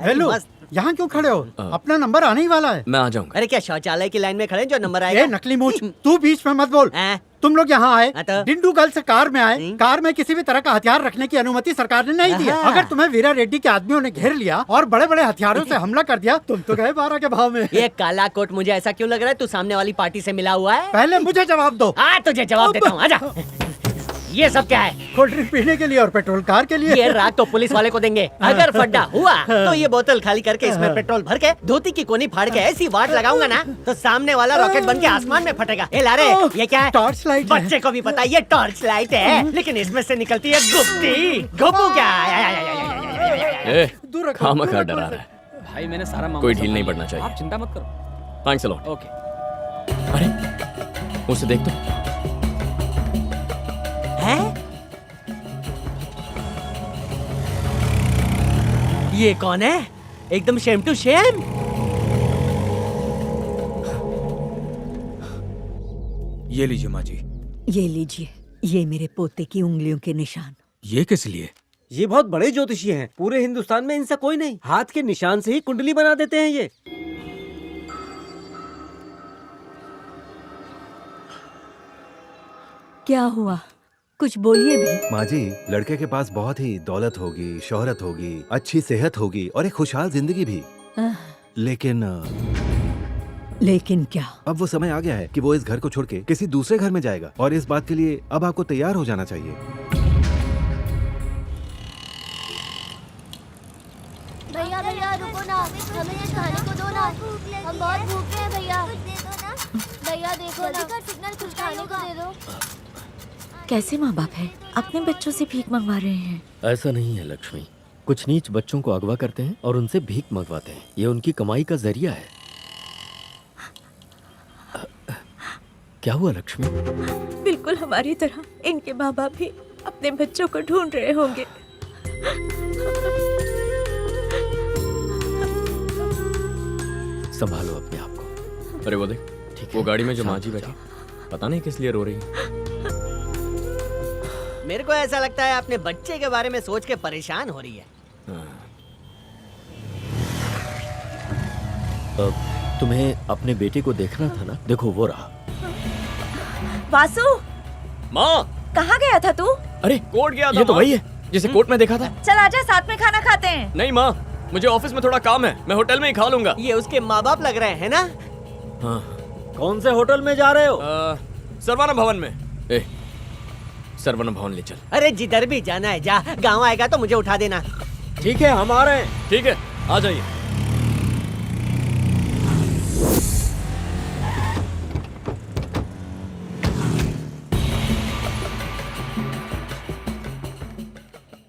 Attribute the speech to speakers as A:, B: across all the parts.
A: Hello, यहाँ क्यों खड़े हो? अपना नंबर आने ही वाला है।
B: मैं आ जाऊंगा।
C: अरे क्या शौचालय की लाइन में खड़े जो नंबर आएगा?
A: ए नकली मूछ, तू बीच में मत बोल। तुम लोग यहाँ आए, डिंडू गर्ल से कार में आए। कार में किसी भी तरह का हथियार रखने की अनुमति सरकार ने नहीं दी। अगर तुम्हें वीरा रेड्डी के आदमियों ने घेर लिया और बड़े बड़े हथियारों से हमला कर दिया, तुम तो गए 12 के भाव में।
C: ये काला कोट मुझे ऐसा क्यों लग रहा है तू सामने वाली पार्टी से मिला हुआ है?
A: पहले मुझे जवाब दो।
C: हाँ तुझे जवाब देता हूँ, आजा। ये सब क्या है?
A: कोल्ड ड्रिंक पीने के लिए और पेट्रोल कार के लिए।
C: ये रात तो पुलिस वाले को देंगे। अगर फड्डा हुआ तो ये बोतल खाली करके इसमें पेट्रोल भर के धोती की कोनी फाड़ के ऐसी वाट लगाऊंगा ना तो सामने वाला रॉकेट बन के आसमान में फटेगा। ए लारे, ये क्या है?
A: Torch light.
C: बच्चे को भी पता है ये टॉर्च लाइट है, लेकिन इसमें से निकलती है गुप्ती। घुपू क्या?
B: खामखा डरा रहा है
D: भाई, मैंने सारा मामला
B: कोई ढील नहीं पड़ना चाहिए।
D: आप चिंता मत करो।
B: Thanks a lot.
D: ओके।
B: अरे उसे देख तो।
C: है? ये कौन है? एकदम शेम टू शेम।
E: ये लीजिए माँ जी।
F: ये लीजिए, ये मेरे पोते की उंगलियों के निशान।
E: ये किस लिए?
G: ये बहुत बड़े ज्योतिषी हैं। पूरे हिंदुस्तान में इनसा कोई नहीं। हाथ के निशान से ही कुंडली बना देते हैं ये।
F: क्या हुआ? कुछ बोलिए भी।
H: माँ जी, लड़के के पास बहुत ही दौलत होगी, शोहरत होगी, अच्छी सेहत होगी और एक खुशहाल जिंदगी भी।
F: लेकिन क्या?
H: अब वो समय आ गया है कि वो इस घर को छोड़ के किसी दूसरे घर में जाएगा और इस बात के लिए अब आपको तैयार हो जाना चाहिए।
I: भैया भैया रुको ना, हमें ये खाने को दो ना, हम बहुत भूखे हैं भैया। भैया देखो ना, सिग्नल कुछ खाने को दे दो।
F: कैसे माँ बाप है, अपने बच्चों से भीख मंगवा रहे हैं?
B: ऐसा नहीं है लक्ष्मी, कुछ नीच बच्चों को अगवा करते हैं और उनसे भीख मंगवाते हैं। ये उनकी कमाई का जरिया है। क्या हुआ लक्ष्मी?
F: बिल्कुल हमारी तरह इनके माँ बाप भी अपने बच्चों को ढूंढ रहे होंगे।
B: संभालो अपने आप को। अरे वो देख, ठीक है, वो गाड़ी में जो माँ जी बैठी, पता नहीं किस लिए रो रही है।
C: मेरे को ऐसा लगता है अपने बच्चे के बारे में सोच के परेशान हो रही है।
B: तुम्हें अपने बेटे को देखना था ना, देखो वो रहा।
F: वासु,
B: माँ
F: कहाँ गया था तू?
B: अरे कोर्ट गया था। ये तो वही है जिसे कोर्ट में देखा था।
F: चल आजा, साथ में खाना खाते हैं।
B: नहीं माँ, मुझे ऑफिस में थोड़ा काम है, मैं होटल में ही खा लूंगा।
C: ये उसके माँ बाप लग रहे हैं ना?
B: हाँ।
G: कौन से होटल में जा रहे हो?
B: सरवना भवन में। ए, सरवना भवन ले चल।
C: अरे जिधर भी जाना है जा, गाँव आएगा तो मुझे उठा देना।
G: ठीक है, हम आ रहे हैं।
B: ठीक है, आ जाइए।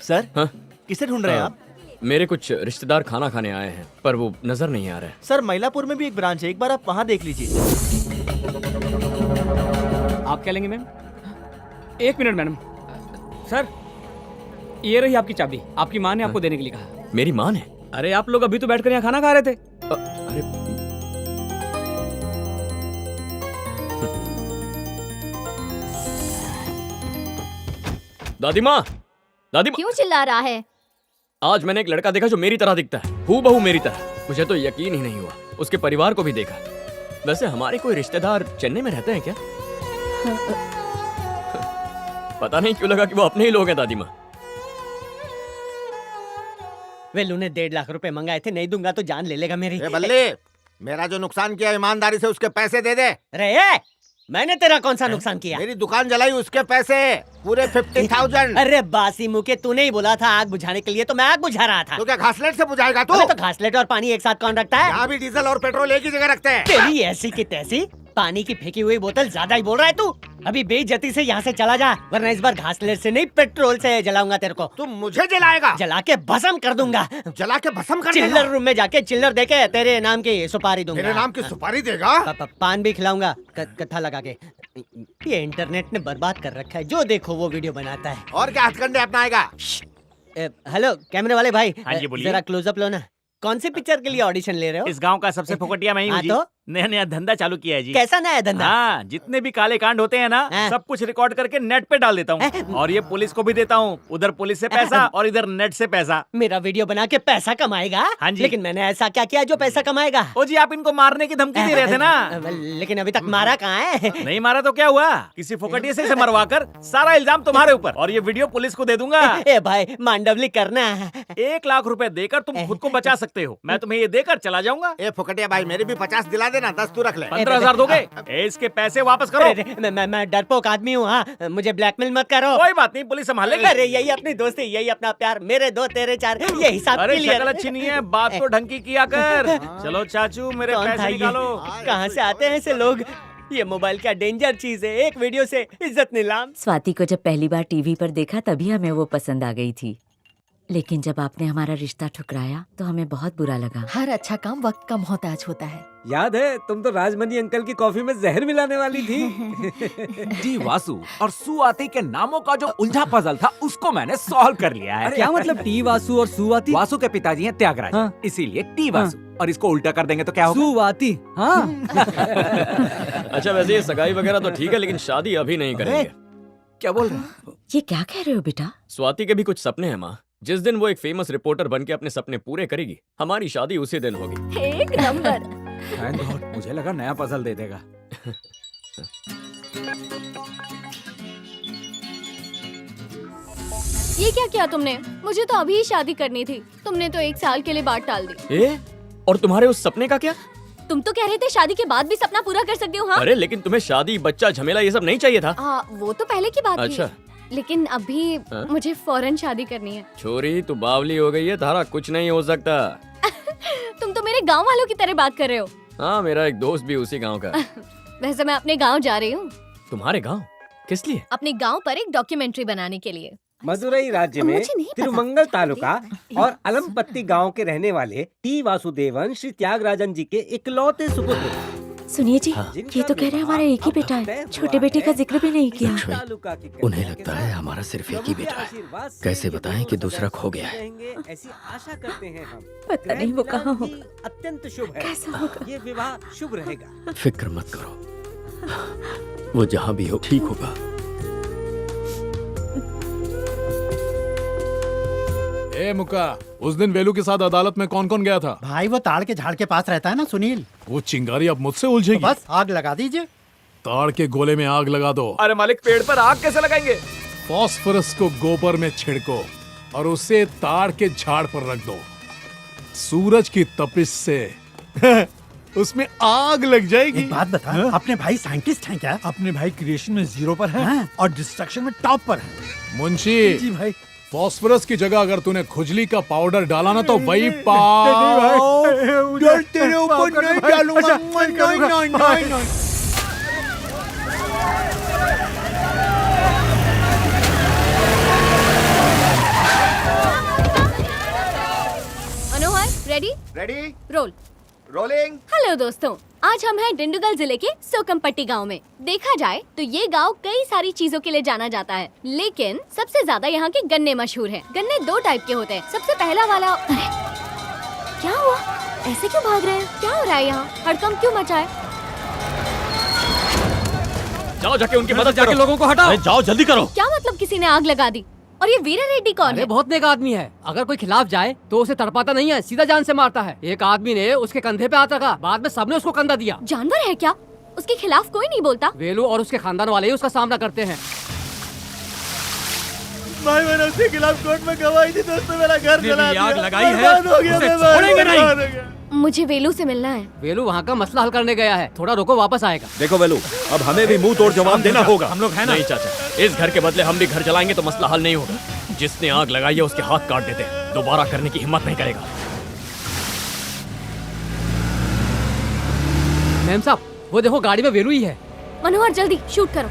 J: सर,
B: हाँ?
J: किसे ढूंढ रहे हैं आप?
B: मेरे कुछ रिश्तेदार खाना खाने आए हैं, पर वो नजर नहीं आ रहे।
J: सर, मइलापुर में भी एक ब्रांच है, एक बार आप वहाँ देख लीजिए।
D: आप क्या लेंगे मैम? 1 minute madam. सर, ये रही आपकी चाबी। आपकी माँ ने आपको देने के लिए कहा।
B: मेरी माँ ने?
D: अरे आप लोग अभी तो बैठकर यहाँ खाना खा रहे थे।
B: अरे दादी माँ, दादी माँ,
I: क्यों चिल्ला रहा है?
B: आज मैंने एक लड़का देखा जो मेरी तरह दिखता है, हूबहू मेरी तरह। मुझे तो यकीन ही नहीं हुआ। उसके परिवार को भी देखा। वैसे हमारे कोई रिश्तेदार चेन्नई में रहते हैं क्या? पता नहीं क्यों लगा कि वो अपने ही लोग हैं दादी माँ।
C: वेलू ने 1.5 लाख रुपए मंगाए थे, नहीं दूंगा तो जान ले लेगा मेरी।
K: बल्ले, मेरा जो नुकसान किया ईमानदारी से उसके पैसे दे दे।
C: रे, मैंने तेरा कौन सा नुकसान किया?
K: मेरी दुकान जलाई, उसके पैसे पूरे 50,000।
C: अरे बासी मुके, तूने ही बोला था आग बुझाने के लिए, तो मैं आग बुझा रहा था।
K: तो क्या घासलेट से बुझाएगा तू?
C: तो घासलेट और पानी एक साथ कौन रखता है?
K: यहाँ भी डीजल और पेट्रोल एक ही जगह रखते हैं।
C: तेरी ऐसी की तैसी, पानी की फेंकी हुई बोतल ज्यादा ही बोल रहा है तू। अभी बेइज्जती से यहाँ से चला जा, वरना इस बार घासलेट से नहीं पेट्रोल से जलाऊंगा तेरे को।
K: तू मुझे जलाएगा?
C: जला के भस्म कर दूंगा।
K: जला के भस्म कर
C: चिल्लर रूम में जाके चिल्लर देके तेरे नाम की सुपारी दूंगा।
K: तेरे नाम की सुपारी देगा?
C: पान भी खिलाऊंगा कथा लगा के। ये इंटरनेट ने बर्बाद कर रखा है, जो देखो वो वीडियो बनाता है।
K: और क्या हथकंडे अपनाएगा?
C: हेलो कैमरे वाले भाई,
J: हाँ जी बोलिए।
C: जरा क्लोजअप लो ना। कौन सी पिक्चर के लिए ऑडिशन ले रहे हो?
J: इस गांव का सबसे फोकटिया मैं ही हूँ जी।
C: तो
J: नया नया धंधा चालू किया है जी।
C: कैसा नया धंधा?
J: हाँ, जितने भी काले कांड होते हैं ना,
C: हाँ।
J: सब कुछ रिकॉर्ड करके नेट पे डाल देता हूँ और ये पुलिस को भी देता हूँ। उधर पुलिस से पैसा और इधर नेट से पैसा।
C: मेरा वीडियो बना के पैसा कमाएगा?
J: हाँ जी।
C: लेकिन मैंने ऐसा क्या किया जो पैसा कमाएगा?
J: ओ जी, आप इनको मारने की धमकी दे रहे थे ना।
C: लेकिन अभी तक मारा कहाँ है?
J: नहीं मारा तो क्या हुआ, किसी फुकटिये से इसे मरवा कर सारा इल्जाम तुम्हारे ऊपर, और ये वीडियो पुलिस को दे दूंगा।
C: ए भाई, मांडवली करना।
J: 1 लाख रुपए देकर तुम खुद को बचा सकते हो। मैं तुम्हें ये देकर चला जाऊंगा।
K: ए फुकटिया भाई, मेरे भी 50 दिला देना, 10 तू रख ले।
J: 15,000 दोगे? इसके पैसे वापस करो।
C: मैं डरपोक आदमी हूँ। हाँ, मुझे ब्लैकमेल मत करो।
J: कोई बात नहीं, पुलिस संभाल लेगी।
C: अरे यही अपनी दोस्ती, यही अपना प्यार, मेरे 2 तेरे 4, ये हिसाब
J: अरे
C: क्लियर।
J: शक्ल अच्छी नहीं है, बात तो ढंग की किया कर। चलो चाचू, मेरे
C: कौन था
J: पैसे
C: ये?
J: निकालो।
C: कहाँ से आते हैं ऐसे लोग? ये मोबाइल क्या डेंजर चीज है, एक वीडियो से इज्जत नीलाम।
F: स्वाति को जब पहली बार टीवी पर देखा तभी हमें वो पसंद आ गई थी, लेकिन जब आपने हमारा रिश्ता ठुकराया तो हमें बहुत बुरा लगा। हर अच्छा काम वक्त का मोहताज होता है।
G: याद है, तुम तो राजमनी अंकल की कॉफी में जहर मिलाने वाली थी।
L: जी वासु और सुआती के नामों का जो उलझा पजल था उसको मैंने सॉल्व कर लिया है।
G: क्या मतलब टी वासु और सुवाती?
L: वासु के पिताजी हैं त्यागराज,
G: हाँ।
L: इसीलिए टी वासु, और इसको उल्टा कर देंगे तो क्या होगा?
G: सुवाती। हाँ।
B: अच्छा वैसे ये सगाई वगैरह तो ठीक है, लेकिन शादी अभी नहीं करेंगे।
L: क्या बोल रहे हैं?
F: ये क्या कह रहे हो बेटा?
B: स्वाति के भी कुछ सपने हैं माँ। जिस दिन वो एक फेमस रिपोर्टर बन के अपने सपने पूरे करेगी, हमारी शादी उसी दिन होगी।
F: एक नंबर।
L: Thank God, मुझे लगा नया पजल दे देगा।
I: ये क्या किया तुमने? मुझे तो अभी ही शादी करनी थी, तुमने तो 1 साल के लिए बात टाल दी।
B: और तुम्हारे उस सपने का क्या?
I: तुम तो कह रहे थे शादी के बाद भी सपना पूरा कर सकती हो। हाँ?
B: अरे लेकिन तुम्हें शादी, बच्चा, झमेला ये सब नहीं चाहिए था?
I: हाँ, वो तो पहले की बात
B: अच्छा।
I: थी, लेकिन अभी
B: हाँ?
I: मुझे फौरन शादी करनी है।
B: छोरी तू बावली हो गई है, तारा कुछ नहीं हो सकता।
I: तुम तो मेरे गांव वालों की तरह बात कर रहे हो।
B: हाँ, मेरा एक दोस्त भी उसी गांव का है।
I: वैसे मैं अपने गांव जा रही हूँ।
B: तुम्हारे गांव? किस लिए?
I: अपने गांव पर एक डॉक्यूमेंट्री बनाने के लिए।
G: मदुरई राज्य में
I: मुझे नहीं पता।
G: तिरुमंगल तालुका और अलमपत्ती गांव के रहने वाले टी वासुदेवन श्री त्यागराजन जी के इकलौते सुपुत्र।
F: सुनिए जी,
G: हाँ।
F: ये तो कह रहे हैं हमारा एक ही बेटा है, छोटे बेटे का जिक्र भी नहीं किया।
B: उन्हें लगता है हमारा सिर्फ एक ही बेटा है। कैसे बताएं कि दूसरा खो गया है?
G: ऐसी आशा करते हैं हम।
F: पता नहीं वो कहाँ होगा,
G: अत्यंत शुभ है।
F: कैसा होगा।
G: ये विवाह शुभ रहेगा।
B: फिक्र मत करो, वो जहाँ भी हो ठीक होगा।
E: ए मुक्का, उस दिन वेलू के साथ अदालत में कौन कौन गया था?
A: भाई वो ताड़ के झाड़ के पास रहता है ना सुनील।
E: वो चिंगारी अब मुझसे उलझेगी।
A: तो बस आग लगा दीजिए।
E: ताड़ के गोले में आग लगा दो।
J: अरे मालिक, पेड़ पर आग कैसे लगाएंगे?
E: फास्फोरस को गोबर में छिड़को और उसे ताड़ के झाड़ पर रख दो। सूरज की तपिश से उसमें आग लग जाएगी।
A: एक बात बता, अपने भाई साइंटिस्ट हैं क्या?
E: अपने भाई क्रिएशन में 0 पर है
A: हाँ।
E: और डिस्ट्रक्शन में टॉप पर है। मुंशी
A: जी भाई।
E: फास्फोरस की जगह अगर तूने खुजली का पाउडर डाला ना तो वही पाओ। तेरे ऊपर नहीं डालूंगा। नहीं।
I: Manohar, ready?
K: Ready,
I: roll.
K: Rolling.
I: Hello दोस्तों, आज हम हैं डिंडुगल जिले के सोकमपट्टी गांव में। देखा जाए तो ये गांव कई सारी चीजों के लिए जाना जाता है, लेकिन सबसे ज्यादा यहाँ के गन्ने मशहूर हैं। गन्ने 2 टाइप के होते हैं। सबसे पहला वाला। अरे क्या हुआ? ऐसे क्यों भाग रहे हैं? क्या हो रहा है यहाँ? हड़कंप क्यों मचा है?
B: जाओ जाके उनकी मदद करो। लोगों को हटाओ।
J: जाओ जल्दी करो।
I: क्या मतलब किसी ने आग लगा दी? और ये वीरा रेड्डी कौन है?
D: बहुत नेक आदमी है। अगर कोई खिलाफ जाए तो उसे तड़पाता नहीं है, सीधा जान से मारता है। एक आदमी ने उसके कंधे पे हाथ रखा, बाद में सबने उसको कंधा दिया।
I: जानवर है क्या? उसके खिलाफ कोई नहीं बोलता?
D: वेलू और उसके खानदान वाले ही उसका सामना करते हैं।
J: भाई, मैंने उसके खिलाफ कोर्ट में गवाही दी, दोस्तों मेरा घर जला दिया।
B: आग लगाई है,
J: बर्बाद हो गया,
B: उसे
J: मैं
B: छोड़ेंगे नहीं।
J: बर्बाद हो गया।
I: मुझे वेलू से मिलना है।
D: वेलू वहाँ का मसला हल करने गया है, थोड़ा रुको, वापस आएगा।
H: देखो वेलू, अब हमें भी मुंह तोड़ जवाब देना होगा।
B: हम लोग हैं ना? नहीं चाचा, इस घर के बदले हम भी घर जलाएंगे तो मसला हल नहीं होगा। जिसने आग लगाई है उसके हाथ काट देते हैं, दोबारा करने की हिम्मत नहीं करेगा।
D: मैम साहब, वो देखो गाड़ी में वेलू ही है।
I: मनोहर जल्दी शूट करो,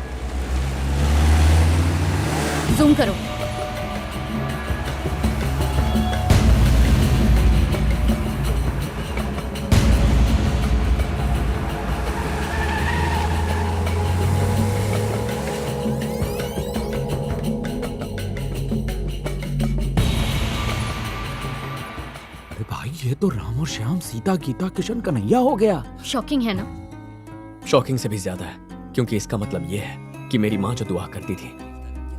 I: जूम करो।
L: अरे भाई ये तो राम और श्याम, सीता, गीता, किशन, कन्हैया हो गया।
I: शॉकिंग है ना?
B: शॉकिंग से भी ज्यादा है, क्योंकि इसका मतलब ये है कि मेरी माँ जो दुआ करती थी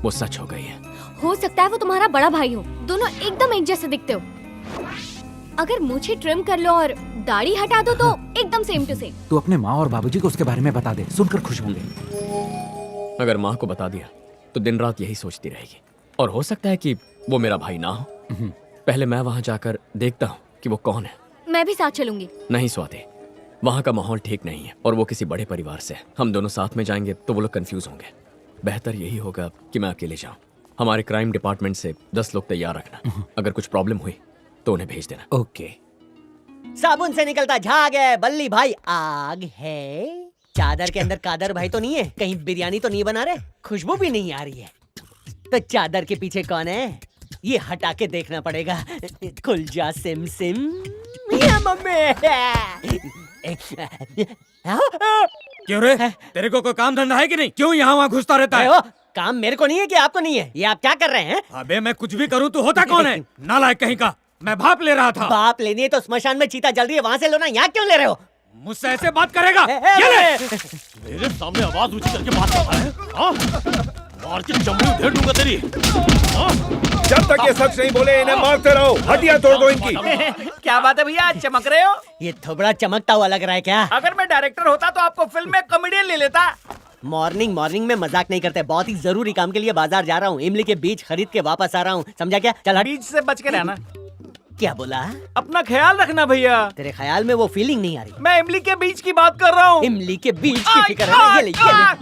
B: वो सच हो गई है।
I: हो सकता है वो तुम्हारा बड़ा भाई हो, दोनों एकदम एक जैसे दिखते हो। अगर मुझे ट्रिम कर लो और दाढ़ी हटा दो तो एकदम सेम टू सेम।
L: तू अपने माँ और बाबूजी को उसके बारे में बता दे, सुनकर खुश होंगे।
B: अगर माँ को बता दिया तो दिन रात यही सोचती रहेगी, और हो सकता है कि वो मेरा भाई ना हो। पहले मैं वहाँ जाकर देखता हूँ कि वो कौन है।
I: मैं भी साथ चलूंगी।
B: नहीं स्वाति, वहाँ का माहौल ठीक नहीं है और वो किसी बड़े परिवार से है। हम दोनों साथ में जाएंगे तो वो लोग कंफ्यूज होंगे। बेहतर यही होगा कि मैं अकेले जाऊँ। हमारे क्राइम डिपार्टमेंट से 10 लोग तैयार रखना। अगर कुछ प्रॉब्लम हुई तो उन्हें भेज देना।
L: ओके।
C: साबुन से निकलता झाग है, बल्ली भाई आग है। चादर के अंदर कादर भाई तो नहीं है? कहीं बिरयानी तो नहीं बना रहे? खुशबू भी नहीं आ रही है। तो चादर के पीछे कौन है? ये हटा के देखना पड़ेगा। खुल जा सिम सिम। या मम्मी।
J: क्यों रे? तेरे को कोई काम धंधा है कि नहीं? क्यों यहाँ वहाँ घुसता रहता है?
C: काम मेरे को नहीं है कि आपको नहीं है? ये आप क्या कर रहे हैं?
J: अबे मैं कुछ भी करूँ तो होता कौन है? नालायक कहीं का। मैं भाप ले रहा था।
C: भाप लेनी है तो स्मशान में चीता जल रही है, वहाँ से लो ना। यहाँ क्यों ले रहे हो?
J: मुझसे ऐसे बात करेगा? ये ले! मेरे सामने आवाज ऊंची करके बात कर रहा है? हाँ? मार के चमड़ी उधेड़ दूंगा तेरी। हाँ?
H: जब तक ये सच नहीं बोले इन्हें मारते रहो, हड्डियां तोड़ दो इनकी।
J: क्या बात है भैया, चमक रहे हो?
C: ये थोबड़ा चमकता हुआ लग रहा है क्या?
J: अगर मैं डायरेक्टर होता तो आपको फिल्म में कॉमेडियन ले लेता।
C: मॉर्निंग में मजाक नहीं करते। बहुत ही जरूरी काम के लिए बाजार जा रहा हूँ। इमली के बीज खरीद के वापस आ रहा हूँ, समझा क्या? चल हट।
J: बीज से बच के रहना।
C: क्या बोला?
J: अपना ख्याल रखना भैया।
C: तेरे ख्याल में वो फीलिंग नहीं आ रही।
J: मैं इमली के बीज की बात कर रहा हूँ।
C: इमली के बीज की फिक्र है? ये ले,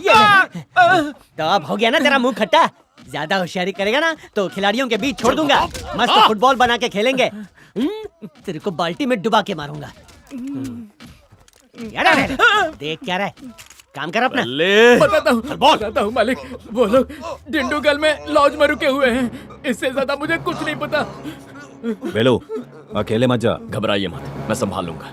C: ये ले। तो अब हो गया ना तेरा मुंह खट्टा? ज्यादा होशियारी करेगा ना तो खिलाड़ियों के बीच छोड़ दूंगा। मस्त फुटबॉल बना के खेलेंगे। तेरे को बाल्टी में डुबा के मारूंगा। देख क्या रहा है? काम कर अपना।
B: बताता हूँ मालिक, वो लोग डिंडूगल में लॉज में रुके हुए हैं। इससे ज्यादा मुझे कुछ नहीं पता।
H: बेलू, अकेले मत जा।
B: घबराइए मत, मैं संभाल लूंगा।